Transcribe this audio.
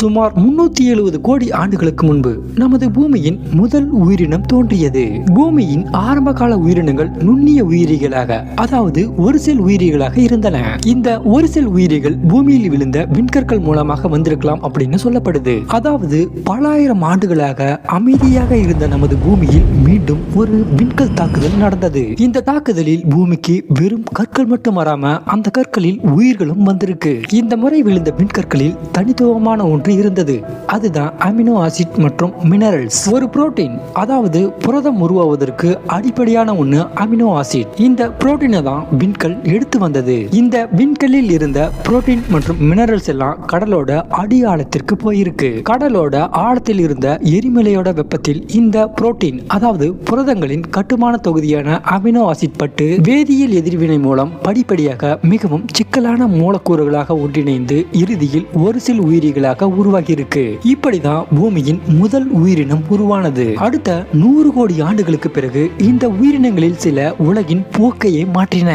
சுமார் 370 கோடி ஆண்டுகளுக்கு முன்பு நமது பூமியின் முதல் உயிரினம் தோன்றியது. பூமியின் ஆரம்ப கால உயிரினங்கள் நுண்ணிய உயிரிகளாக, அதாவது ஒரு செல் உயிரிகளாக இருந்தன. இந்த ஒரு செல் உயிரிகள் பூமியில் விழுந்த விண்கற்கள் மூலமாக வந்திருக்கலாம் அப்படின்னு சொல்லப்படுது. அதாவது பல ஆயிரம் ஆண்டுகளாக அமைதியாக இருந்த நமது பூமியில் மீண்டும் ஒரு விண்கல் தாக்குதல் நடந்தது. இந்த தாக்குதலில் பூமிக்கு வெறும் கற்கள் மட்டும் வராம அந்த கற்களில் உயிர்களும் வந்திருக்கு. இந்த முறை விழுந்த விண்கற்களில் தனித்துவமான ஒன்று இருந்தது. அதுதான் அமினோ ஆசிட் மற்றும் மினரல்ஸ். ஒரு புரோட்டீன், அதாவது புரதம் உருவாவதற்கு அடிப்படையான ஒன்று அமினோ ஆசிட். இந்த புரோட்டீனை தான் விண்கல் எடுத்து வந்தது. இந்த விண்கல்லில் இருந்த புரோட்டீன் மற்றும் மினரல்ஸ் எல்லாம் கடலோட அடி ஆழத்திற்கு போயிருக்கு. கடலோட ஆழத்தில் இருந்த எரிமலையோட வெப்பத்தில் இந்த புரோட்டீன், அதாவது புரதங்களின் கட்டுமான தொகுதியான அமினோ ஆசிட் பட்டு வேதியியல் எதிர்வினை மூலம் படிப்படியாக மிகவும் சிக்கலான மூலக்கூறுகளாக ஒன்றிணைந்து இறுதியில் ஒரு சில உயிரிகளாக உருவாகி இருக்கு. இப்படிதான் பூமியின் முதல் உயிரினம் உருவானது. அடுத்த 100 கோடி ஆண்டுகளுக்கு பிறகு இந்த உயிரினங்களில் சில உலகின் போக்கையே மாற்றின.